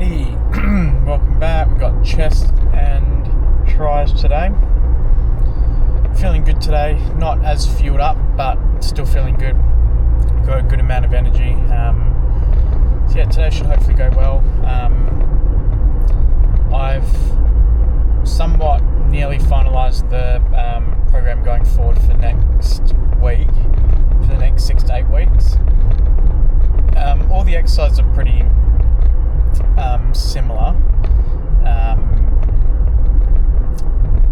Alrighty, welcome back. We've got chest and tries today. Feeling good today, not as fueled up, but still feeling good. Got a good amount of energy. So yeah, today should hopefully go well. I've somewhat nearly finalised the program going forward for next week, for the next 6 to 8 weeks. All the exercises are pretty similar.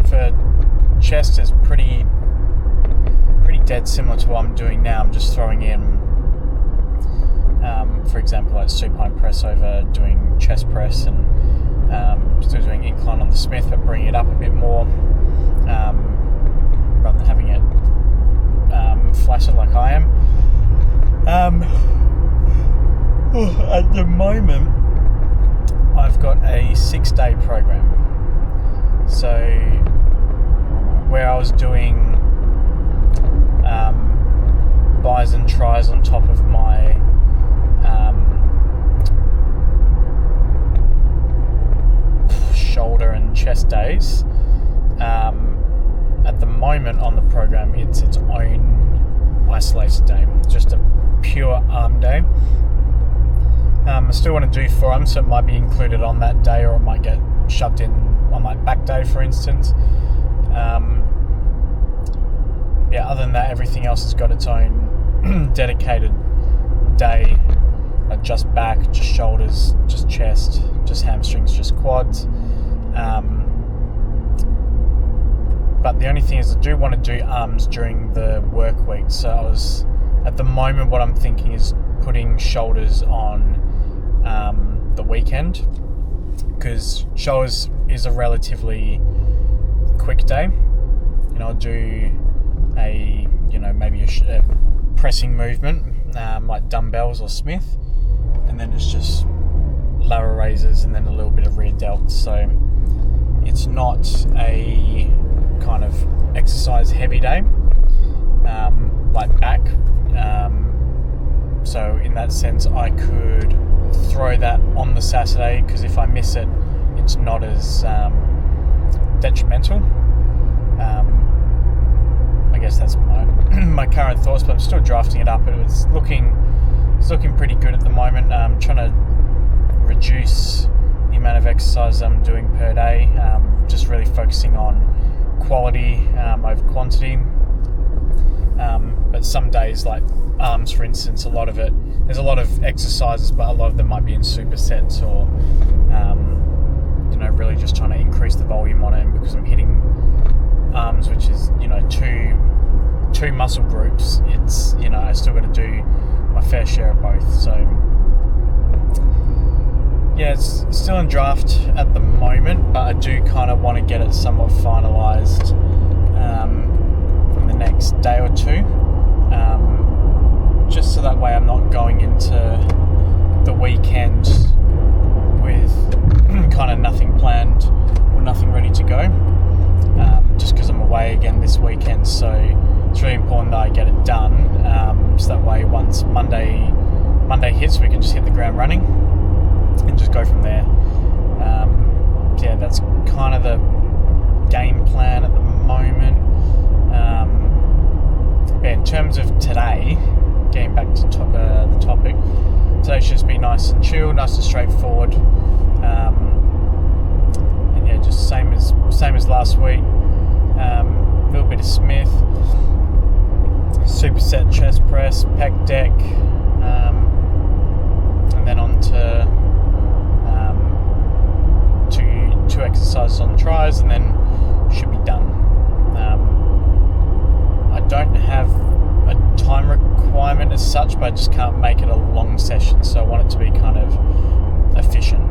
For chest is pretty dead similar to what I'm doing now. I'm just throwing in, for example, like supine press over doing chest press, and still doing incline on the Smith, but bringing it up a bit more, rather than having it flaccid like I am. At the moment, I've got a 6-day program. So where I was doing bis and tries on top of my shoulder and chest days, at the moment on the program it's its own isolated day, just a pure arm day. I still want to do forearms, so it might be included on that day, or it might get shoved in on my back day, for instance. Other than that, everything else has got its own dedicated day, like just back, just shoulders, just chest, just hamstrings, just quads. But the only thing is I do want to do arms during the work week, so at the moment what I'm thinking is putting shoulders on the weekend, because shoulders is a relatively quick day. I'll do maybe a pressing movement, like dumbbells or Smith, and then it's just lower raises and then a little bit of rear delts. So it's not a kind of exercise heavy day like back. So in that sense, I could throw that on the Saturday, because if I miss it, it's not as detrimental. I guess that's my current thoughts, but I'm still drafting it up. It's looking pretty good at the moment. I'm trying to reduce the amount of exercise I'm doing per day, just really focusing on quality over quantity. But some days, like arms for instance, there's a lot of exercises, but a lot of them might be in supersets, or really just trying to increase the volume on it. And because I'm hitting arms, which is two muscle groups, it's I still got to do my fair share of both. So yeah, it's still in draft at the moment, but I do kind of want to get it somewhat finalised in the next day or two, just so that way I'm not going into the weekend with kind of nothing planned or nothing ready to go, just because I'm away again this weekend. So it's really important that I get it done, so that way once Monday hits, we can just hit the ground running and just go from there. Yeah, that's kind of the game plan at the moment. But in terms of today, getting back to the topic, today should just be nice and chill, nice and straightforward. And yeah, just same as last week. A little bit of Smith, Superset chest press, Pec Deck, and then on to two exercises on tries, and then should be done. I don't have a time requirement as such, but I just can't make it a long session, so I want it to be kind of efficient,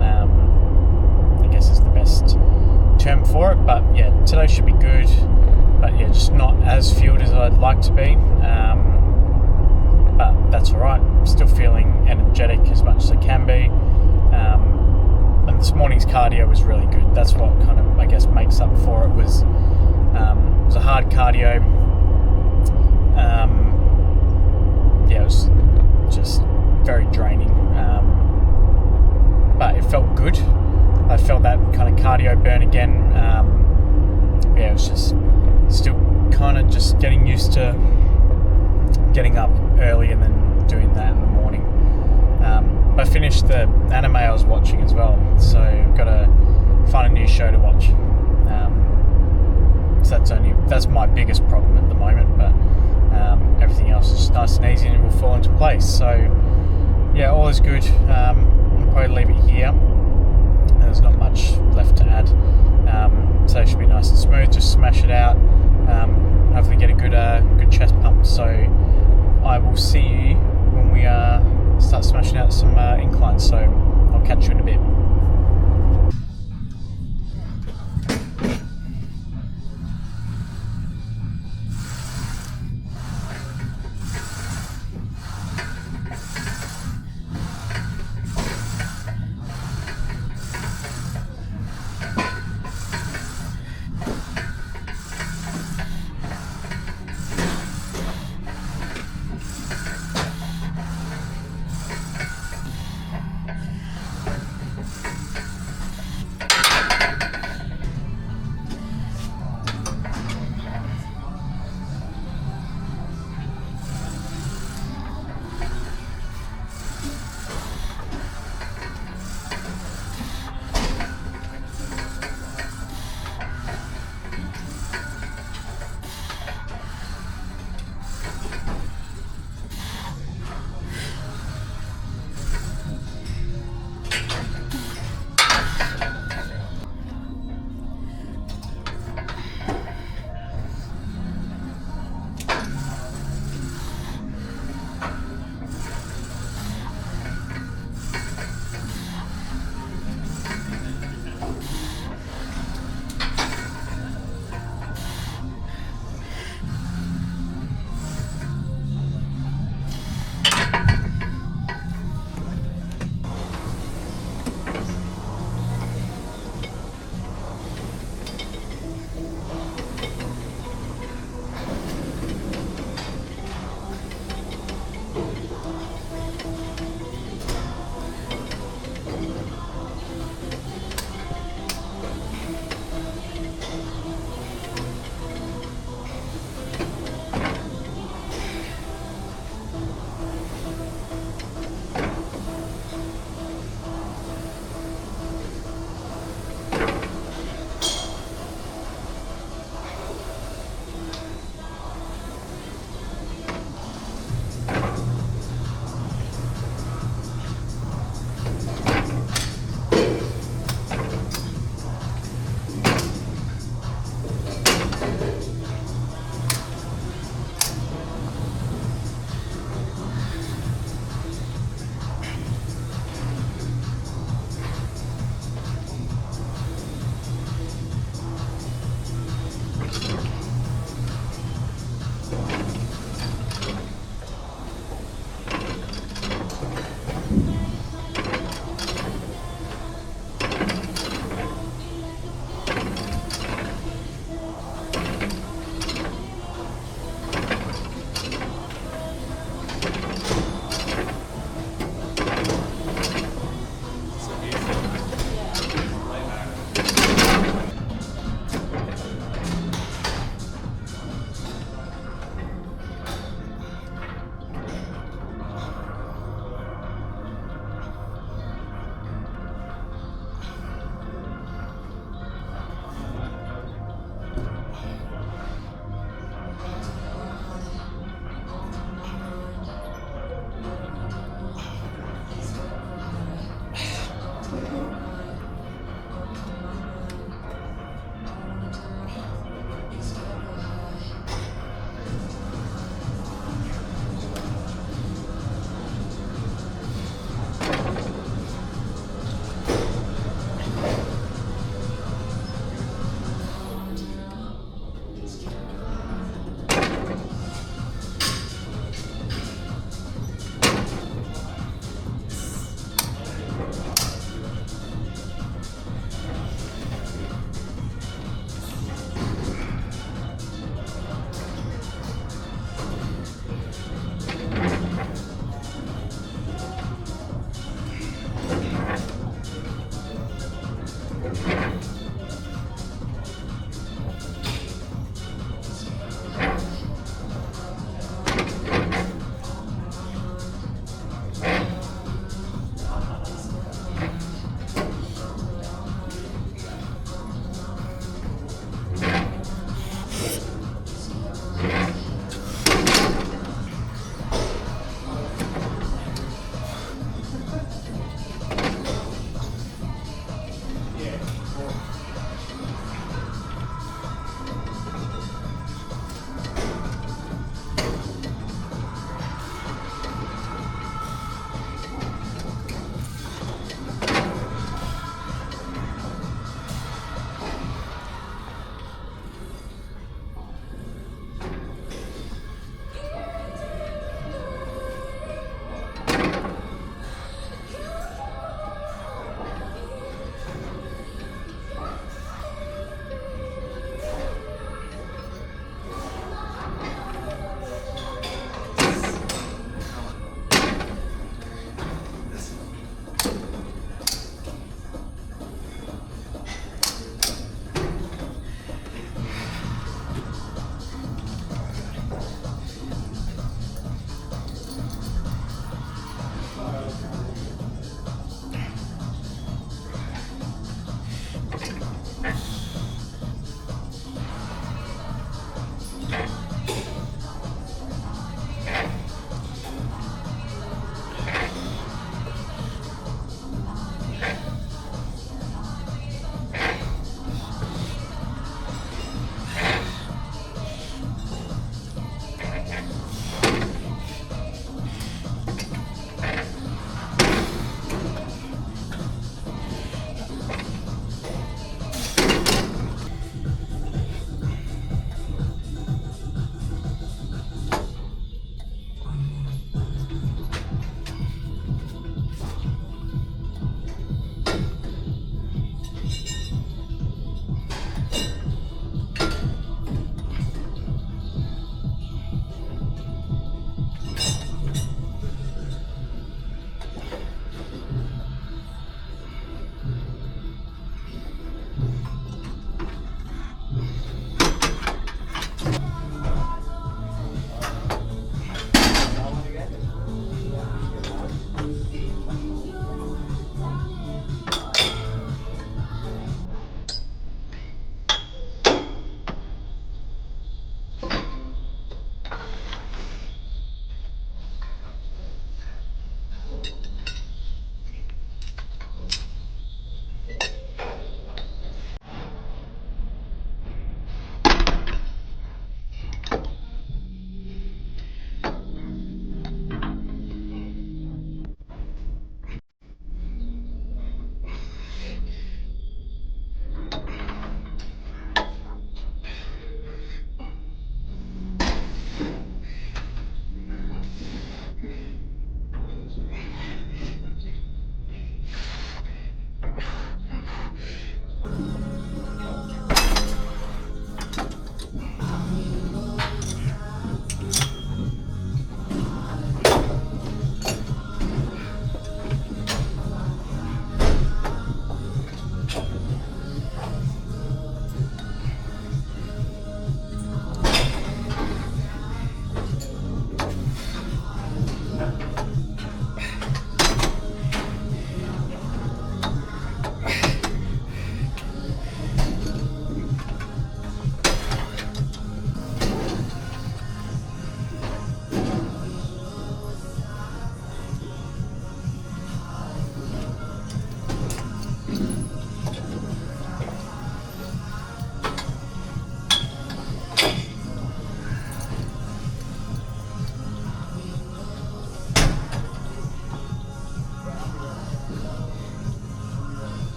I guess is the best term for it. But yeah, today should be good, but yeah, just not as fueled as I'd like to be, but that's alright. Still feeling energetic as much as I can be, and this morning's cardio was really good. That's what kind of, I guess, makes up for it. It was a hard cardio. Yeah, it was just very draining, but it felt good. I felt that kind of cardio burn again. Yeah, it was just still kind of just getting used to getting up early and then doing that in the morning. I finished the anime I was watching as well, so I've got to find a new show to watch. So that's my biggest problem at the moment, but everything else is just nice and easy and it will fall into place. So yeah, all is good. I'll probably leave it here. There's not much left to add, so it should be nice and smooth. Just smash it out. Hopefully get a good chest pump. So I will see you when we start smashing out some inclines. So I'll catch you in a bit.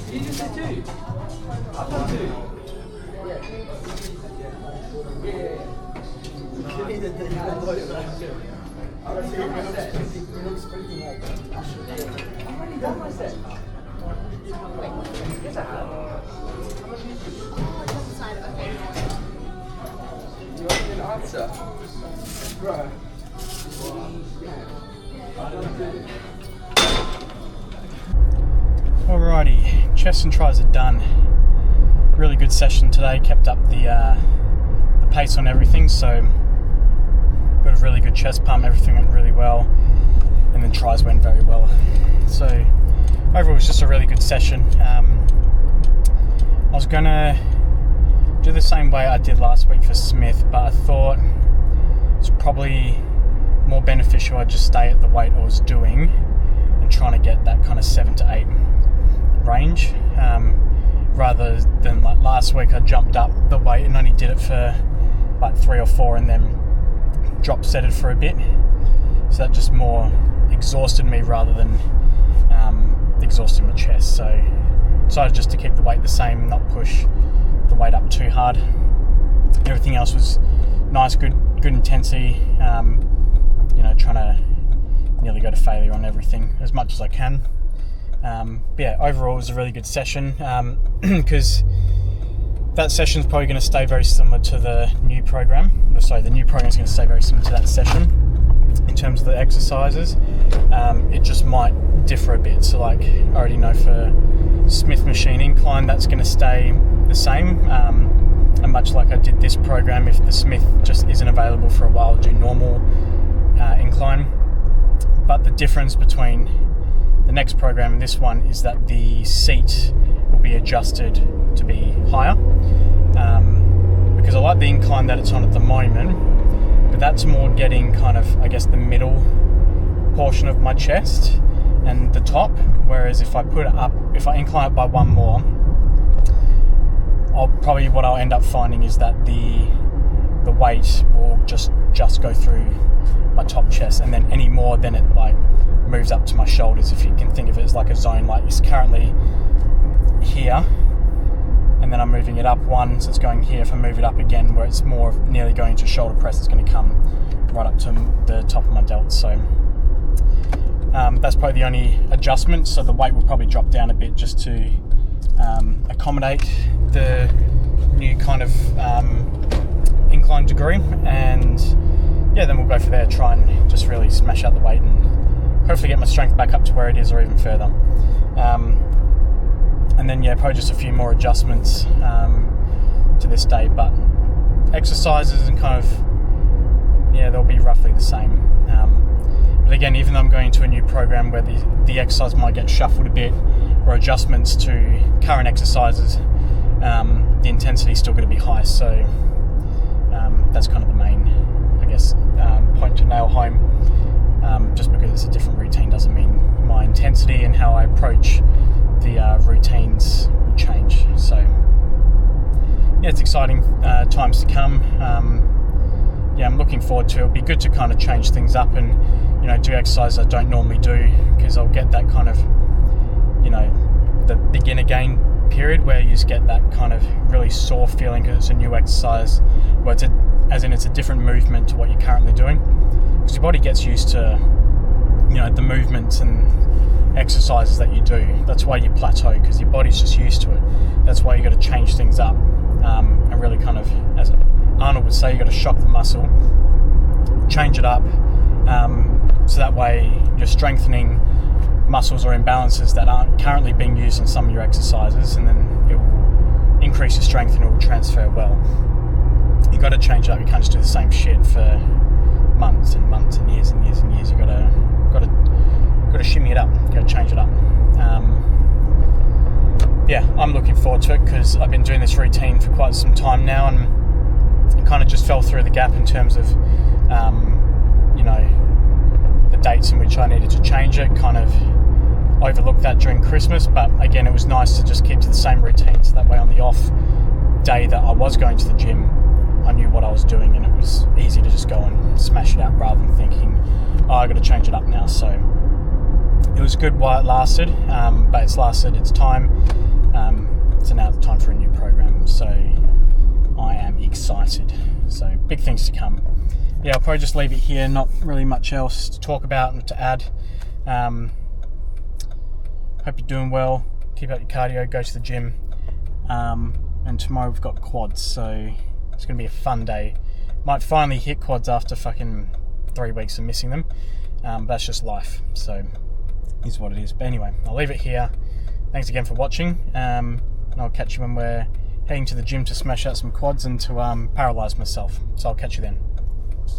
Did you just say 2? I thought 2. I've already done my set. Yes, I have. You want an answer? Bro. Alrighty, chest and tries are done. Really good session today, kept up the pace on everything, so got a really good chest pump, everything went really well, and then tries went very well. So overall it was just a really good session. I was gonna do the same way I did last week for Smith, but I thought it's probably more beneficial I just stay at the weight I was doing and trying to get that kind of 7 to 8 range, rather than like last week I jumped up the weight and only did it for like 3 or 4 and then drop setted for a bit, so that just more exhausted me rather than exhausting my chest. So decided just to keep the weight the same, not push the weight up too hard. Everything else was nice, good intensity, trying to nearly go to failure on everything as much as I can. But yeah, overall it was a really good session, because that session is probably going to stay very similar to the new program. The new program is going to stay very similar to that session in terms of the exercises. It just might differ a bit. So like I already know for Smith machine incline, that's going to stay the same. And much like I did this program, if the Smith just isn't available for a while, I'll do normal incline. But the difference between the next program and this one is that the seat will be adjusted to be higher, because I like the incline that it's on at the moment, but that's more getting kind of, I guess, the middle portion of my chest and the top, whereas if I put it up, if I incline it by 1 more, what I'll end up finding is that the weight will just go through my top chest, and then any more then it like moves up to my shoulders, if you can think of it as like a zone. Like it's currently here and then I'm moving it up 1, so it's going here. If I move it up again where it's more nearly going to shoulder press, it's going to come right up to the top of my delts. So that's probably the only adjustment. So the weight will probably drop down a bit just to accommodate the new kind of incline degree, and yeah, then we'll go from there, try and just really smash out the weight and hopefully get my strength back up to where it is or even further. And then yeah, probably just a few more adjustments. to this day, but exercises and kind of, yeah, they'll be roughly the same. But again, even though I'm going to a new program where the exercise might get shuffled a bit, or adjustments to current exercises, the intensity is still going to be high. So that's kind of the main, I guess, point to nail home. Just because it's a different routine doesn't mean my intensity and how I approach the routines will change. So yeah, it's exciting times to come. Yeah, I'm looking forward to it. It'll be good to kind of change things up and, you know, do exercise I don't normally do, because I'll get that kind of, you know, the beginner gain period where you just get that kind of really sore feeling because it's a new exercise, where it's a different movement to what you're currently doing, because your body gets used to, you know, the movements and exercises that you do. That's why you plateau, because your body's just used to it. That's why you got to change things up, and really kind of, as Arnold would say, you got to shock the muscle, change it up, so that way you're strengthening muscles or imbalances that aren't currently being used in some of your exercises, and then it will increase your strength and it will transfer well. You got to change it up. You can't just do the same shit for months and months and years and years and years. You got to shimmy it up. You got to change it up. Yeah, I'm looking forward to it because I've been doing this routine for quite some time now, and kind of just fell through the gap in terms of, you know, the dates in which I needed to change it. Kind of overlooked that during Christmas, but again, it was nice to just keep to the same routine, so that way on the off day that I was going to the gym, I knew what I was doing, and it was easy to just go and smash it out rather than thinking, oh, I got to change it up now. So it was good while it lasted, but it's lasted its time. So now it's time for a new program. So I am excited. So big things to come. Yeah, I'll probably just leave it here. Not really much else to talk about and to add. Hope you're doing well. Keep up your cardio. Go to the gym. And tomorrow we've got quads, so it's going to be a fun day. Might finally hit quads after fucking 3 weeks of missing them. But that's just life. So is what it is. But anyway, I'll leave it here. Thanks again for watching. And I'll catch you when we're heading to the gym to smash out some quads and to paralyze myself. So I'll catch you then.